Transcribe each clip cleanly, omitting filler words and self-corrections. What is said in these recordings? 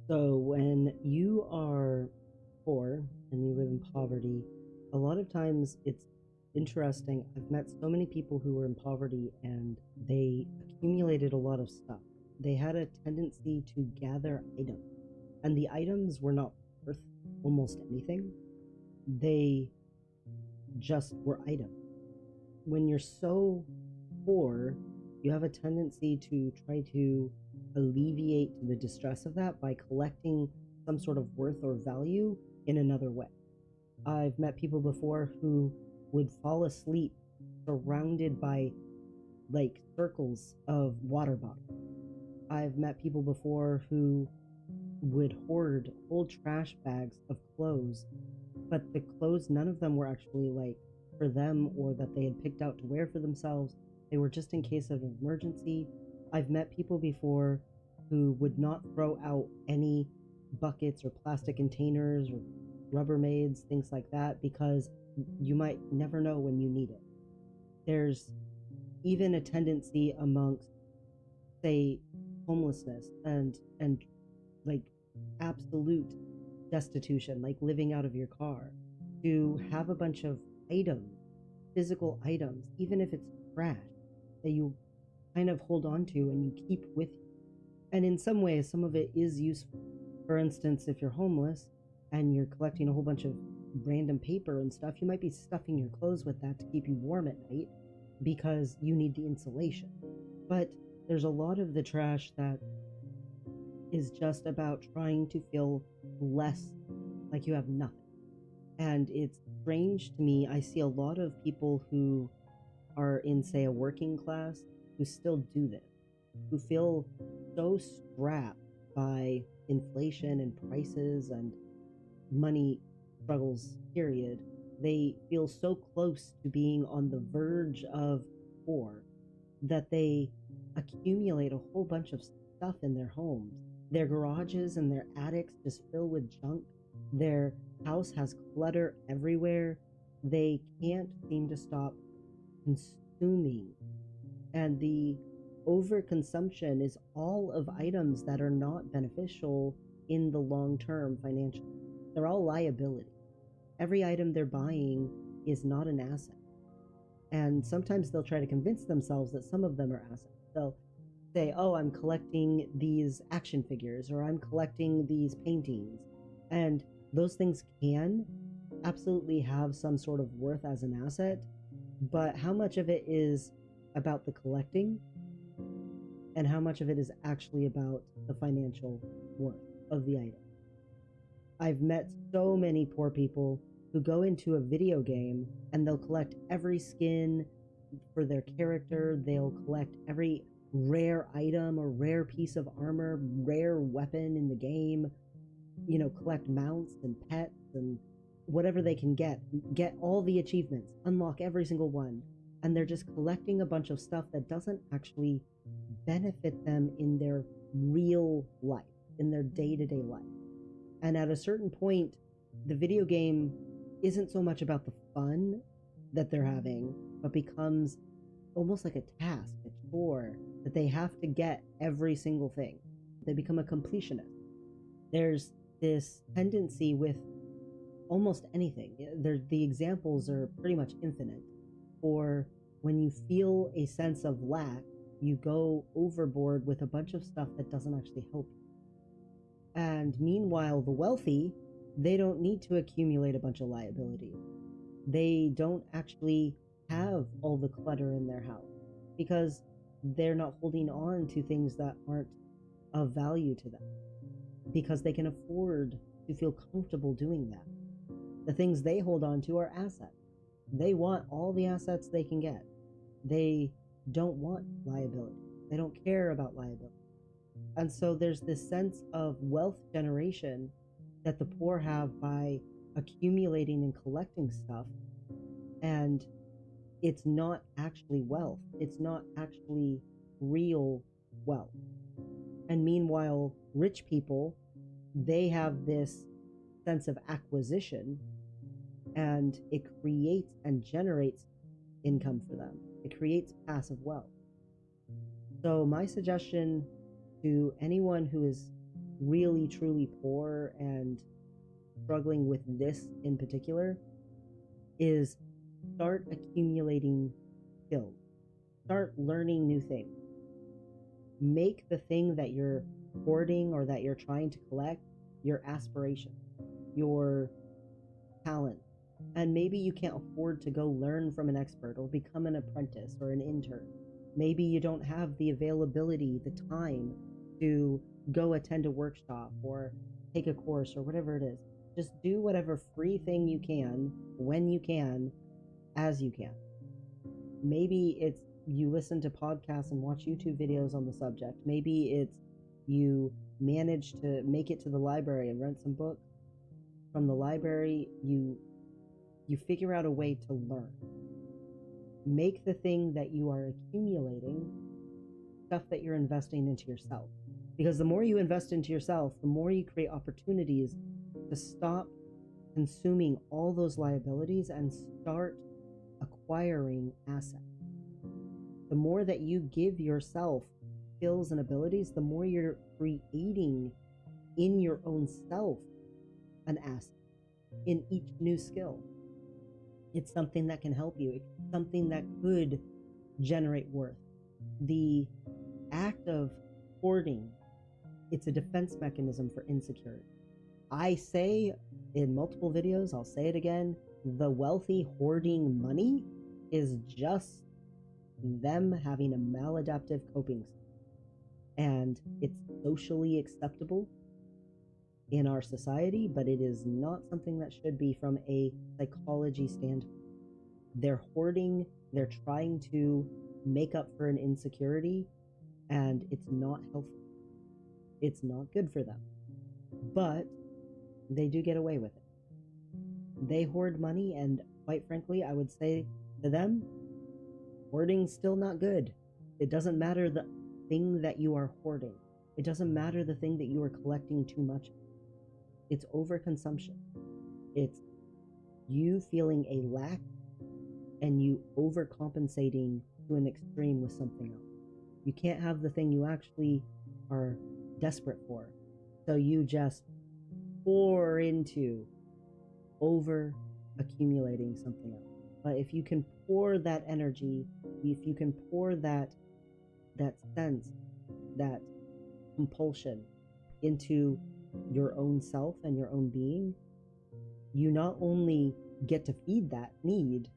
So, when you are poor and you live in poverty, a lot of times it's interesting. I've met so many people who were in poverty and they accumulated a lot of stuff. They had a tendency to gather items, and the items were not worth almost anything. They just were items. When you're so poor, you have a tendency to try to alleviate the distress of that by collecting some sort of worth or value in another way. I've met people before who would fall asleep surrounded by like circles of water bottles. I've met people before who would hoard whole trash bags of clothes, but the clothes, none of them were actually like for them or that they had picked out to wear for themselves. They were just in case of an emergency. I've met people before who would not throw out any buckets or plastic containers or Rubbermaids, things like that, because you might never know when you need it. There's even a tendency amongst, say, homelessness and like absolute destitution, like living out of your car, to have a bunch of items, physical items, even if it's trash, that you kind of hold on to and you keep with you. And in some ways, some of it is useful. For instance, if you're homeless and you're collecting a whole bunch of random paper and stuff, you might be stuffing your clothes with that to keep you warm at night because you need the insulation. But there's a lot of the trash that is just about trying to feel less like you have nothing. And it's strange to me. I see a lot of people who are in, say, a working class who still do this, who feel so strapped by inflation and prices and money struggles, period. They feel so close to being on the verge of poor that they accumulate a whole bunch of stuff in their homes. Their garages and their attics just fill with junk. Their house has clutter everywhere. They can't seem to stop consuming. And the overconsumption is all of items that are not beneficial in the long term financially. They're all liability. Every item they're buying is not an asset. And sometimes they'll try to convince themselves that some of them are assets. They'll say, oh, I'm collecting these action figures or I'm collecting these paintings. And those things can absolutely have some sort of worth as an asset, but how much of it is about the collecting and how much of it is actually about the financial worth of the item? I've met so many poor people who go into a video game and they'll collect every skin for their character. They'll collect every rare item or rare piece of armor, rare weapon in the game, collect mounts and pets and whatever they can get all the achievements, unlock every single one. And they're just collecting a bunch of stuff that doesn't actually benefit them in their real life, in their day-to-day life. And at a certain point, the video game isn't so much about the fun that they're having, but becomes almost like a task, a chore, that they have to get every single thing. They become a completionist. There's this tendency with almost anything. The examples are pretty much infinite. For when you feel a sense of lack, you go overboard with a bunch of stuff that doesn't actually help you. And meanwhile, the wealthy, they don't need to accumulate a bunch of liabilities. They don't actually have all the clutter in their house because they're not holding on to things that aren't of value to them, because they can afford to feel comfortable doing that. The things they hold on to are assets. They want all the assets they can get. They don't want liability. They don't care about liability. And so there's this sense of wealth generation that the poor have by accumulating and collecting stuff. And it's not actually wealth. It's not actually real wealth. And meanwhile, rich people, they have this sense of acquisition, and it creates and generates income for them. It creates passive wealth. So my suggestion to anyone who is really truly poor and struggling with this in particular is start accumulating skills. Start learning new things. Make the thing that you're hoarding or that you're trying to collect your aspiration, your talent. And maybe you can't afford to go learn from an expert or become an apprentice or an intern. Maybe you don't have the availability, the time to go attend a workshop or take a course or whatever it is. Just do whatever free thing you can, when you can, as you can. Maybe it's you listen to podcasts and watch YouTube videos on the subject. Maybe it's you manage to make it to the library and rent some books. From the library, you figure out a way to learn. Make the thing that you are accumulating stuff that you're investing into yourself. Because the more you invest into yourself, the more you create opportunities to stop consuming all those liabilities and start acquiring assets. The more that you give yourself skills and abilities, the more you're creating in your own self an asset in each new skill. It's something that can help you. It's something that could generate worth. The act of hoarding, it's a defense mechanism for insecurity. I say in multiple videos, I'll say it again, the wealthy hoarding money is just them having a maladaptive coping skill. And it's socially acceptable in our society, but it is not something that should be from a psychology standpoint. They're hoarding, they're trying to make up for an insecurity, and it's not healthy. It's not good for them. But they do get away with it. They hoard money, and quite frankly, I would say to them, hoarding's still not good. It doesn't matter the thing that you are hoarding. It doesn't matter the thing that you are collecting too much of. It's overconsumption. It's you feeling a lack and you overcompensating to an extreme with something else. You can't have the thing you actually are desperate for. So you just pour into over accumulating something else. But if you can pour that energy, if you can pour that sense, that compulsion into your own self and your own being, you not only get to feed that need,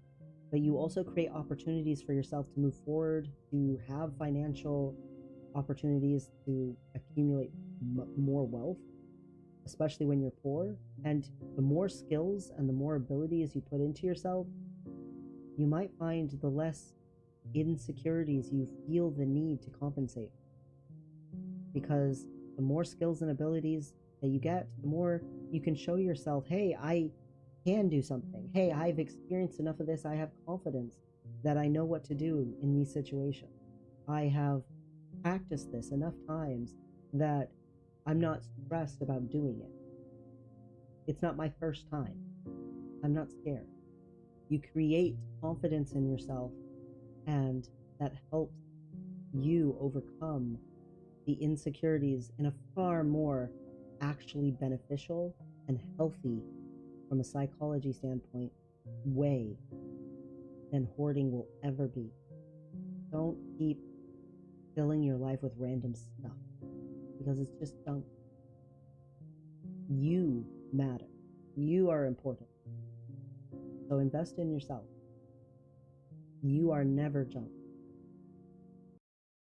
but you also create opportunities for yourself to move forward, to have financial opportunities to accumulate more wealth, especially when you're poor. And the more skills and the more abilities you put into yourself, you might find the less insecurities you feel the need to compensate. Because the more skills and abilities that you get, the more you can show yourself, hey, I can do something. Hey, I've experienced enough of this. I have confidence that I know what to do in these situations. I have practiced this enough times that I'm not stressed about doing it. It's not my first time. I'm not scared. You create confidence in yourself, and that helps you overcome the insecurities in a far more actually beneficial and healthy, from a psychology standpoint, way than hoarding will ever be. Don't keep filling your life with random stuff, because it's just junk. You matter. You are important. So invest in yourself. You are never junk.